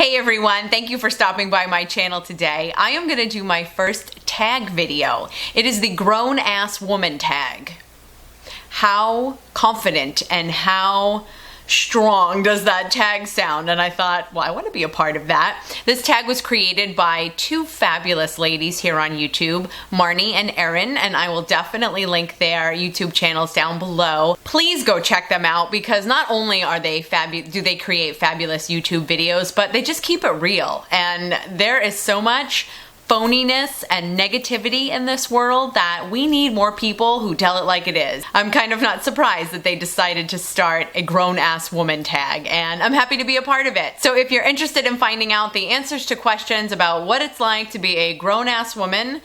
Hey everyone, thank you for stopping by my channel today. I am gonna do my first tag video. It is the grown ass woman tag. How confident and how strong does that tag sound? And I thought, well, I want to be a part of that. This tag was created by two fabulous ladies here on YouTube, Marnie and Erin, and I will definitely link their YouTube channels down below. Please go check them out because not only are they do they create fabulous YouTube videos, but they just keep it real. And there is so much phoniness and negativity in this world that we need more people who tell it like it is. I'm kind of not surprised that they decided to start a grown-ass woman tag, and I'm happy to be a part of it. So if you're interested in finding out the answers to questions about what it's like to be a grown-ass woman,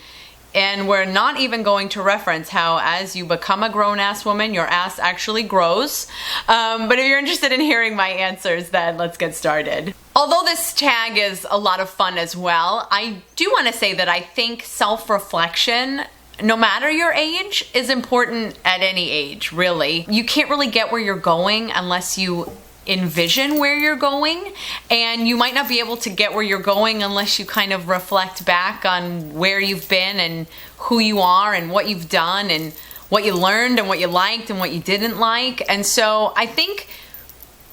and we're not even going to reference how as you become a grown-ass woman, your ass actually grows. But if you're interested in hearing my answers, then let's get started. Although this tag is a lot of fun as well, I do want to say that I think self-reflection, no matter your age, is important at any age, really. You can't really get where you're going unless you envision where you're going, and you might not be able to get where you're going unless you kind of reflect back on where you've been and who you are and what you've done and what you learned and what you liked and what you didn't like. And so I think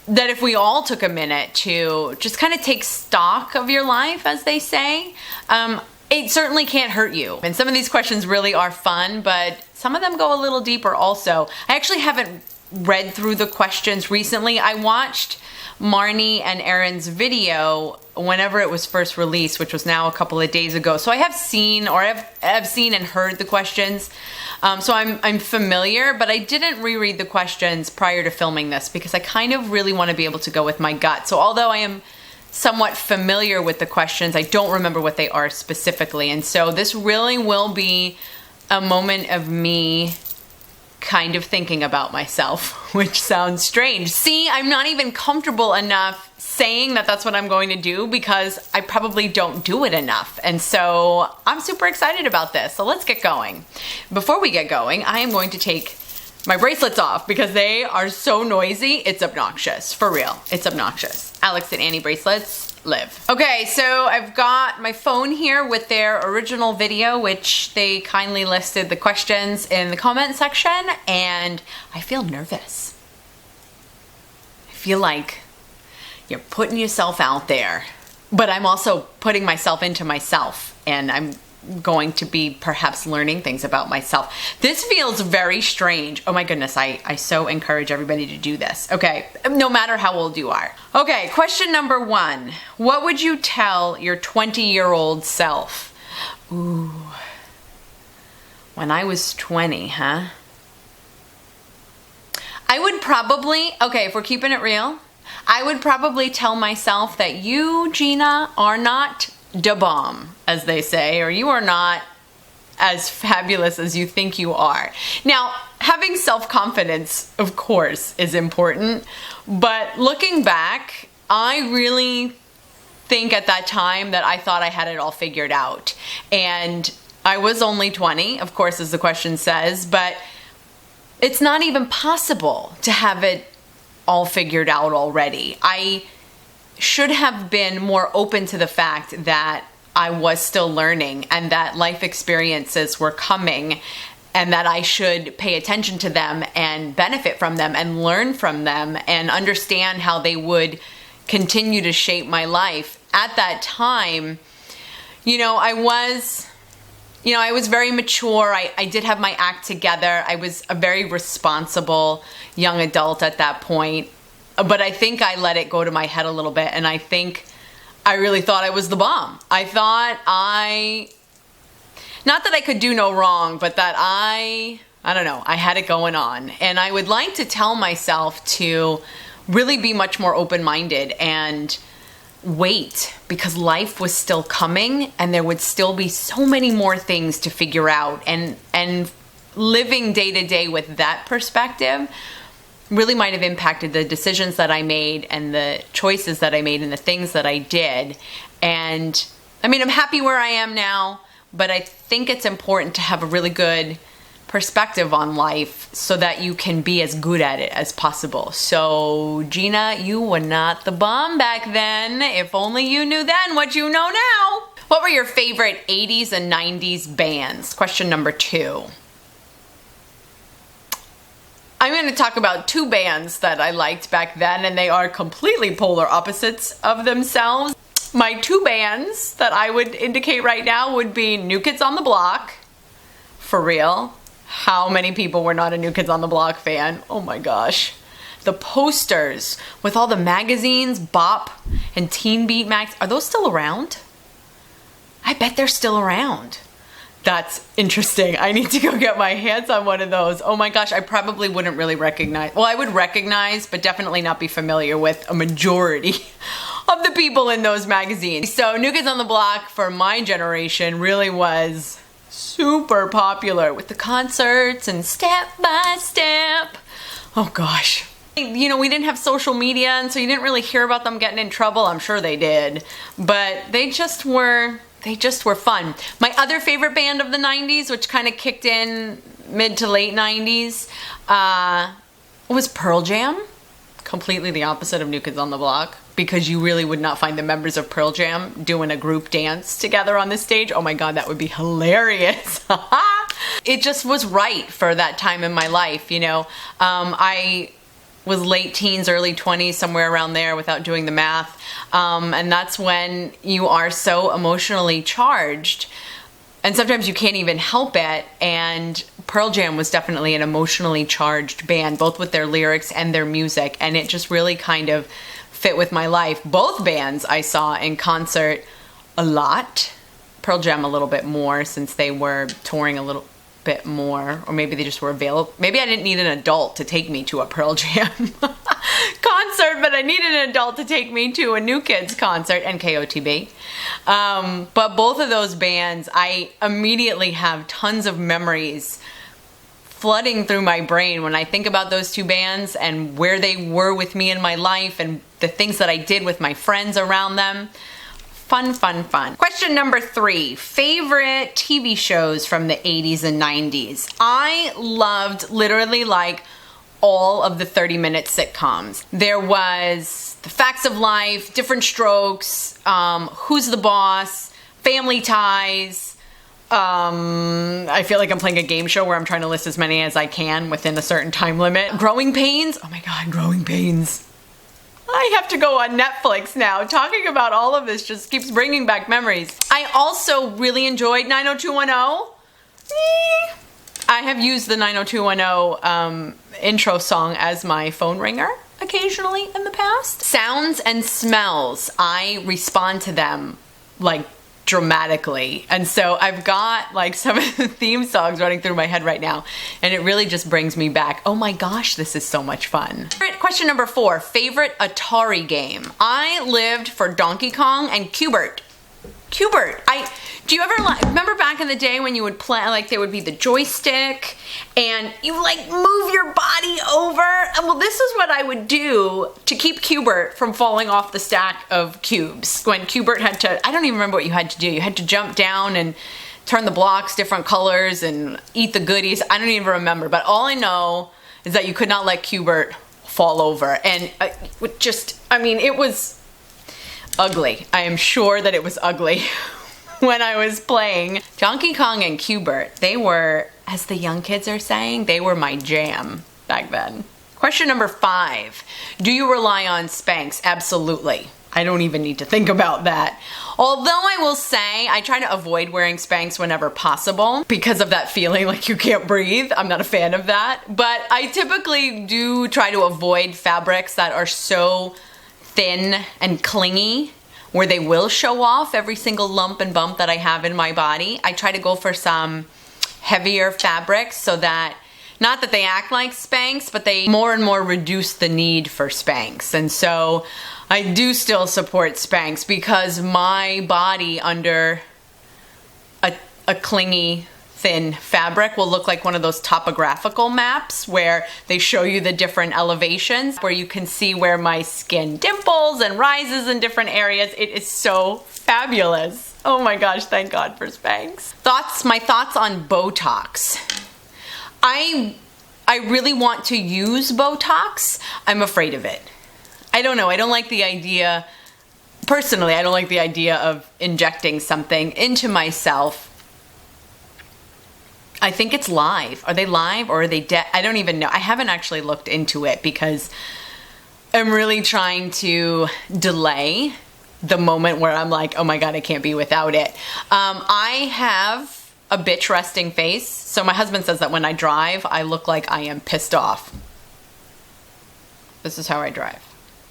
that if we all took a minute to just kind of take stock of your life, as they say, it certainly can't hurt you. And some of these questions really are fun, but some of them go a little deeper also. I actually haven't read through the questions recently. I watched Marnie and Erin's video whenever it was first released, which was now a couple of days ago. So I have seen, or I've seen and heard the questions. So I'm familiar, but I didn't reread the questions prior to filming this because I kind of really want to be able to go with my gut. So although I am somewhat familiar with the questions, I don't remember what they are specifically. And so this really will be a moment of me kind of thinking about myself, which sounds strange. See, I'm not even comfortable enough saying that that's what I'm going to do because I probably don't do it enough. And so I'm super excited about this. So let's get going. Before we get going, I am going to take my bracelets off because they are so noisy. It's obnoxious. For real. It's obnoxious. Alex and Annie bracelets live. Okay, so I've got my phone here with their original video, which they kindly listed the questions in the comment section, and I feel nervous. I feel like you're putting yourself out there, but I'm also putting myself into myself, and I'm going to be perhaps learning things about myself. This feels very strange. Oh my goodness, I so encourage everybody to do this. Okay, no matter how old you are. Okay, question number 1. What would you tell your 20-year-old self? Ooh, when I was 20, huh? I would probably, okay, if we're keeping it real, I would probably tell myself that you, Gina, are not da bomb, as they say, or you are not as fabulous as you think you are. Now, having self-confidence, of course, is important, but looking back, I really think at that time that I thought I had it all figured out. And I was only 20, of course, as the question says, but it's not even possible to have it all figured out already. I should have been more open to the fact that I was still learning and that life experiences were coming and that I should pay attention to them and benefit from them and learn from them and understand how they would continue to shape my life. At that time, I was very mature. I did have my act together. I was a very responsible young adult at that point. But I think I let it go to my head a little bit, and I think I really thought I was the bomb. I thought not that I could do no wrong, but that I don't know, I had it going on. And I would like to tell myself to really be much more open-minded and wait, because life was still coming and there would still be so many more things to figure out. And living day to day with that perspective really might have impacted the decisions that I made and the choices that I made and the things that I did. And I mean, I'm happy where I am now, but I think it's important to have a really good perspective on life so that you can be as good at it as possible. So Gina, you were not the bomb back then. If only you knew then what you know now. What were your favorite 80s and 90s bands? Question number 2. I'm going to talk about 2 bands that I liked back then, and they are completely polar opposites of themselves. My 2 bands that I would indicate right now would be New Kids on the Block. For real. How many people were not a New Kids on the Block fan? Oh my gosh. The posters with all the magazines, Bop and Teen Beat Max, are those still around? I bet they're still around. That's interesting. I need to go get my hands on one of those. Oh my gosh, I probably wouldn't really recognize. Well, I would recognize, but definitely not be familiar with a majority of the people in those magazines. So New Kids on the Block for my generation really was super popular with the concerts and Step by Step. Oh gosh. You know, we didn't have social media, and so you didn't really hear about them getting in trouble. I'm sure they did, but they just were fun. My other favorite band of the 90s, which kind of kicked in mid to late 90s, was Pearl Jam. Completely the opposite of New Kids on the Block, because you really would not find the members of Pearl Jam doing a group dance together on the stage. Oh my God, that would be hilarious. It just was right for that time in my life, you know. I was late teens, early 20s, somewhere around there without doing the math. And that's when you are so emotionally charged. And sometimes you can't even help it. And Pearl Jam was definitely an emotionally charged band, both with their lyrics and their music. And it just really kind of fit with my life. Both bands I saw in concert a lot. Pearl Jam a little bit more, since they were touring a little bit more, or maybe they just were available. Maybe I didn't need an adult to take me to a Pearl Jam concert, but I needed an adult to take me to a New Kids concert, and KOTB. But both of those bands, I immediately have tons of memories flooding through my brain when I think about those 2 bands and where they were with me in my life and the things that I did with my friends around them. Fun, fun, fun. Question number 3, favorite TV shows from the 80s and 90s. I loved literally like all of the 30-minute sitcoms. There was The Facts of Life, Different Strokes, Who's the Boss, Family Ties. I feel like I'm playing a game show where I'm trying to list as many as I can within a certain time limit. Growing Pains. Oh my God, Growing Pains. I have to go on Netflix now. Talking about all of this just keeps bringing back memories. I also really enjoyed 90210. I have used the 90210 intro song as my phone ringer occasionally in the past. Sounds and smells, I respond to them like dramatically. And so I've got like some of the theme songs running through my head right now, and it really just brings me back. Oh my gosh, this is so much fun. Question number 4, favorite Atari game. I lived for Donkey Kong and Q*bert. Do you ever remember back in the day when you would play, like there would be the joystick and you like move your body over? And well, this is what I would do to keep Q*bert from falling off the stack of cubes. When Q*bert had to, I don't even remember what you had to do. You had to jump down and turn the blocks different colors and eat the goodies. I don't even remember, but all I know is that you could not let Q*bert fall over. And it was ugly. I am sure that it was ugly when I was playing. Donkey Kong and Q*bert, they were, as the young kids are saying, they were my jam back then. Question number 5, do you rely on Spanx? Absolutely. I don't even need to think about that. Although I will say I try to avoid wearing Spanx whenever possible because of that feeling like you can't breathe. I'm not a fan of that. But I typically do try to avoid fabrics that are so thin and clingy where they will show off every single lump and bump that I have in my body. I try to go for some heavier fabrics so that, not that they act like Spanx, but they more and more reduce the need for Spanx. And so I do still support Spanx because my body under a clingy thin fabric will look like one of those topographical maps where they show you the different elevations, where you can see where my skin dimples and rises in different areas. It is so fabulous. Oh my gosh, thank God for Spanx. My thoughts on Botox. I really want to use Botox. I'm afraid of it. I don't know. I don't like the idea, personally, I don't like the idea of injecting something into myself. I think it's live. Are they live or are they dead? I don't even know. I haven't actually looked into it because I'm really trying to delay the moment where I'm like, oh my God, I can't be without it. I have a bitch resting face. So my husband says that when I drive, I look like I am pissed off. This is how I drive.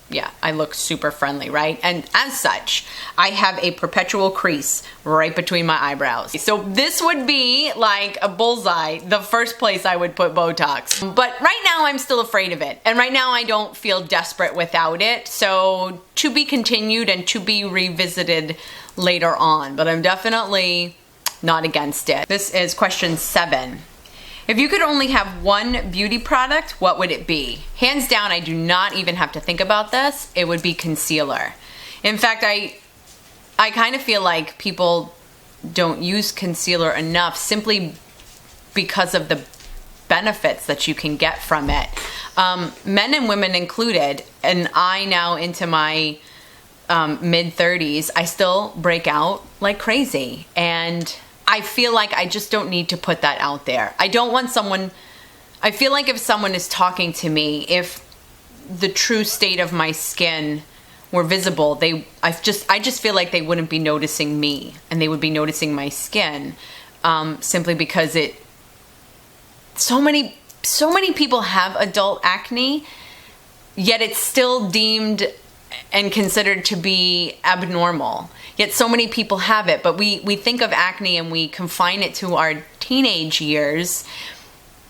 Yeah, I look super friendly, right? And as such, I have a perpetual crease right between my eyebrows. So this would be like a bullseye, the first place I would put Botox. But right now I'm still afraid of it. And right now I don't feel desperate without it. So to be continued and to be revisited later on. But I'm definitely not against it. This is question 7. If you could only have one beauty product, what would it be? Hands down, I do not even have to think about this. It would be concealer. In fact, I kind of feel like people don't use concealer enough simply because of the benefits that you can get from it. Men and women included, and I now into my mid-30s, I still break out like crazy. And I feel like I just don't need to put that out there. I don't want someone, I feel like if someone is talking to me, if the true state of my skin were visible, I just feel like they wouldn't be noticing me and they would be noticing my skin, simply because so many people have adult acne, yet it's still deemed and considered to be abnormal. Yet so many people have it, but we think of acne and we confine it to our teenage years,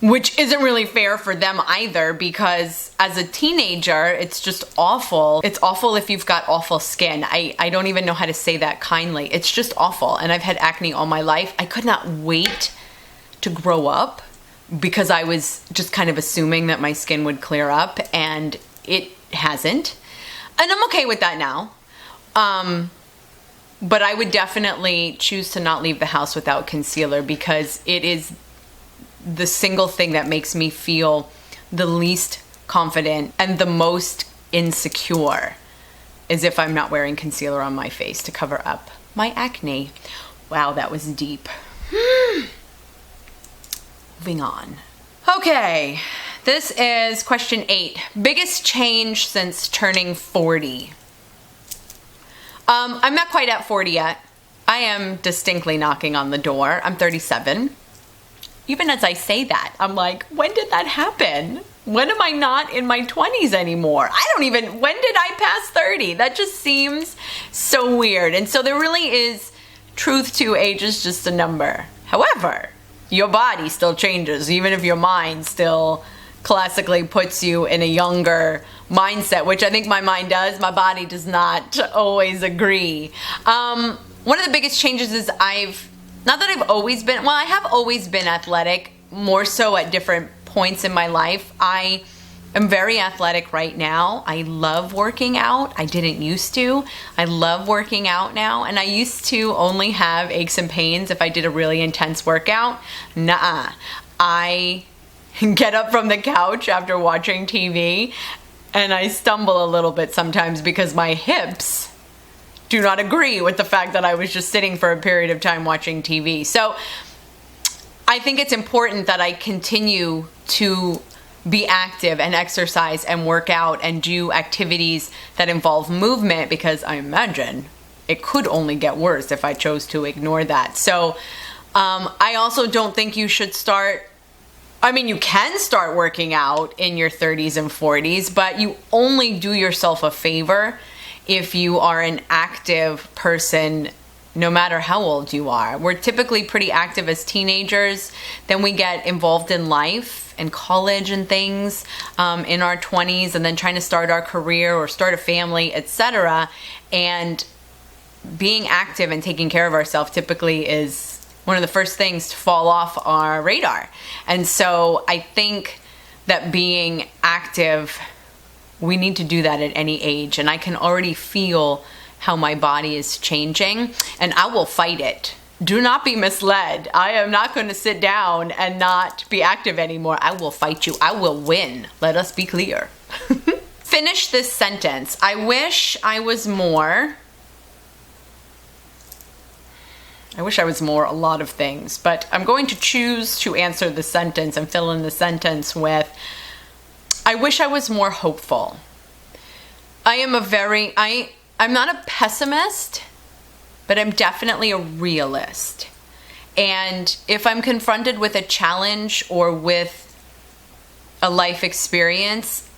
which isn't really fair for them either, because as a teenager, it's just awful. It's awful if you've got awful skin. I don't even know how to say that kindly. It's just awful. And I've had acne all my life. I could not wait to grow up because I was just kind of assuming that my skin would clear up, and it hasn't. And I'm okay with that now. But I would definitely choose to not leave the house without concealer, because it is the single thing that makes me feel the least confident and the most insecure, is if I'm not wearing concealer on my face to cover up my acne. Wow, that was deep. Moving on. Okay, this is question 8. Biggest change since turning 40. I'm not quite at 40 yet. I am distinctly knocking on the door. I'm 37. Even as I say that, I'm like, when did that happen? When am I not in my 20s anymore? when did I pass 30? That just seems so weird. And so there really is truth to age is just a number. However, your body still changes, even if your mind still classically puts you in a younger mindset, which I think my mind does. My body does not always agree. One of the biggest changes is I have always been athletic, more so at different points in my life. I am very athletic right now. I love working out. I didn't used to. I love working out now. And I used to only have aches and pains if I did a really intense workout. Nuh-uh. I get up from the couch after watching TV and I stumble a little bit sometimes because my hips do not agree with the fact that I was just sitting for a period of time watching TV. So I think it's important that I continue to be active and exercise and work out and do activities that involve movement, because I imagine it could only get worse if I chose to ignore that. So I also don't think you should you can start working out in your 30s and 40s, but you only do yourself a favor if you are an active person, no matter how old you are. We're typically pretty active as teenagers. Then we get involved in life and college and things in our 20s, and then trying to start our career or start a family, etc. And being active and taking care of ourselves typically is one of the first things to fall off our radar. And so I think that being active, we need to do that at any age. And I can already feel how my body is changing, and I will fight it Do not be misled. I am not going to sit down and not be active anymore. I will fight you. I will win. Let us be clear. Finish this sentence. I wish I was more. I wish I was more a lot of things, but I'm going to choose to answer the sentence and fill in the sentence with, I wish I was more hopeful. I'm not a pessimist, but I'm definitely a realist. And if I'm confronted with a challenge or with a life experience,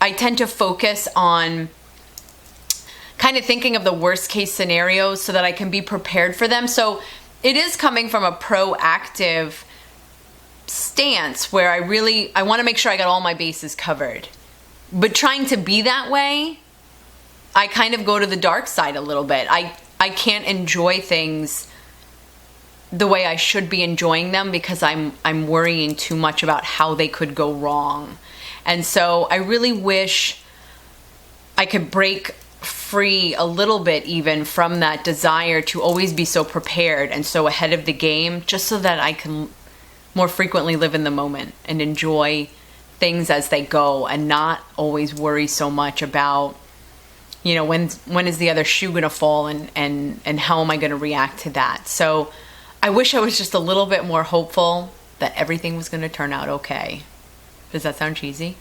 I tend to focus on kind of thinking of the worst case scenarios so that I can be prepared for them. So it is coming from a proactive stance where I want to make sure I got all my bases covered. But trying to be that way, I kind of go to the dark side a little bit. I can't enjoy things the way I should be enjoying them because I'm worrying too much about how they could go wrong. And so I really wish I could break free a little bit even from that desire to always be so prepared and so ahead of the game, just so that I can more frequently live in the moment and enjoy things as they go and not always worry so much about, you know, when is the other shoe gonna fall and how am I gonna react to that. So I wish I was just a little bit more hopeful that everything was gonna turn out okay. Does that sound cheesy?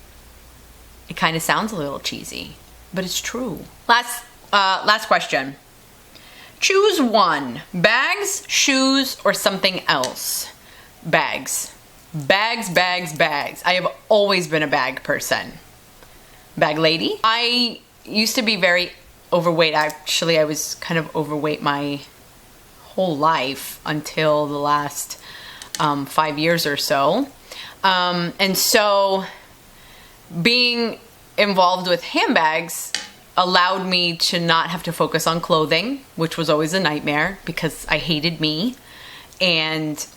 It kind of sounds a little cheesy, but it's true. Last question. Choose one. Bags, shoes, or something else? Bags. Bags, bags, bags. I have always been a bag person. Bag lady. I used to be very overweight. Actually, I was kind of overweight my whole life until the last 5 years or so. And so being involved with handbags allowed me to not have to focus on clothing, which was always a nightmare because I hated me and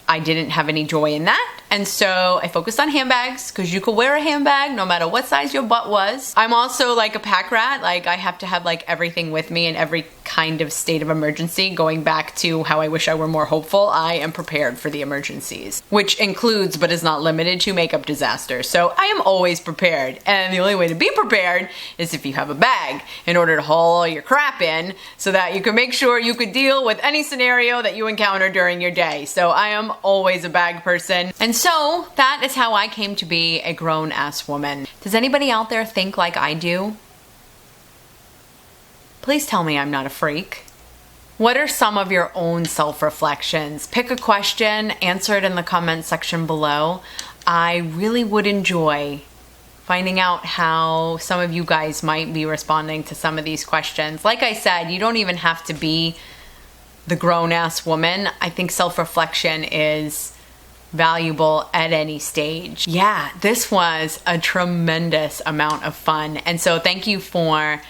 I didn't have any joy in that. And so I focused on handbags because you could wear a handbag no matter what size your butt was. I'm also like a pack rat. Like I have to have like everything with me in every kind of state of emergency. Going back to how I wish I were more hopeful, I am prepared for the emergencies, which includes but is not limited to makeup disasters. So I am always prepared. And the only way to be prepared is if you have a bag in order to haul all your crap in so that you can make sure you could deal with any scenario that you encounter during your day. So I am always a bag person. And so that is how I came to be a grown-ass woman. Does anybody out there think like I do? Please tell me I'm not a freak. What are some of your own self-reflections? Pick a question, answer it in the comment section below. I really would enjoy finding out how some of you guys might be responding to some of these questions. Like I said, you don't even have to be the grown-ass woman. I think self-reflection is valuable at any stage. Yeah, this was a tremendous amount of fun. And so thank you for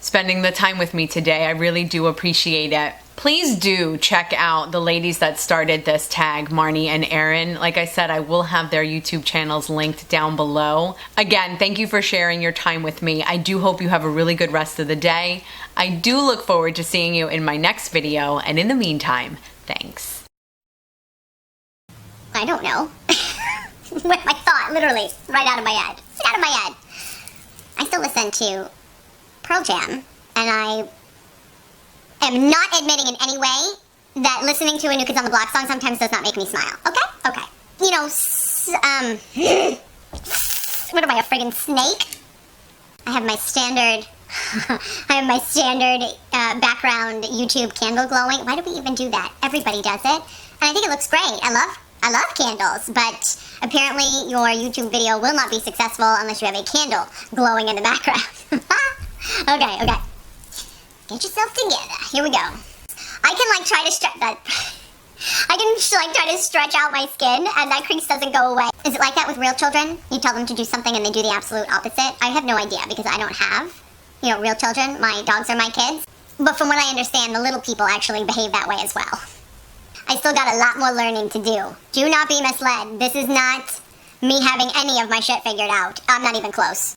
spending the time with me today. I really do appreciate it. Please do check out the ladies that started this tag, Marnie and Erin. Like I said, I will have their YouTube channels linked down below. Again, thank you for sharing your time with me. I do hope you have a really good rest of the day. I do look forward to seeing you in my next video. And in the meantime, thanks. I don't know. With my thought, literally, right out of my head. Get out of my head. I still listen to Pearl Jam, and I am not admitting in any way that listening to a New Kids on the Block song sometimes does not make me smile. Okay? Okay. You know, what am I, a friggin' snake? I have my standard, background YouTube candle glowing. Why do we even do that? Everybody does it. And I think it looks great. I love candles, but apparently your YouTube video will not be successful unless you have a candle glowing in the background. Okay. Get yourself together. Here we go. I can like try to stretch that. I can like try to stretch out my skin and that crease doesn't go away. Is it like that with real children? You tell them to do something and they do the absolute opposite? I have no idea because I don't have, real children. My dogs are my kids. But from what I understand, the little people actually behave that way as well. I still got a lot more learning to do. Do not be misled. This is not me having any of my shit figured out. I'm not even close.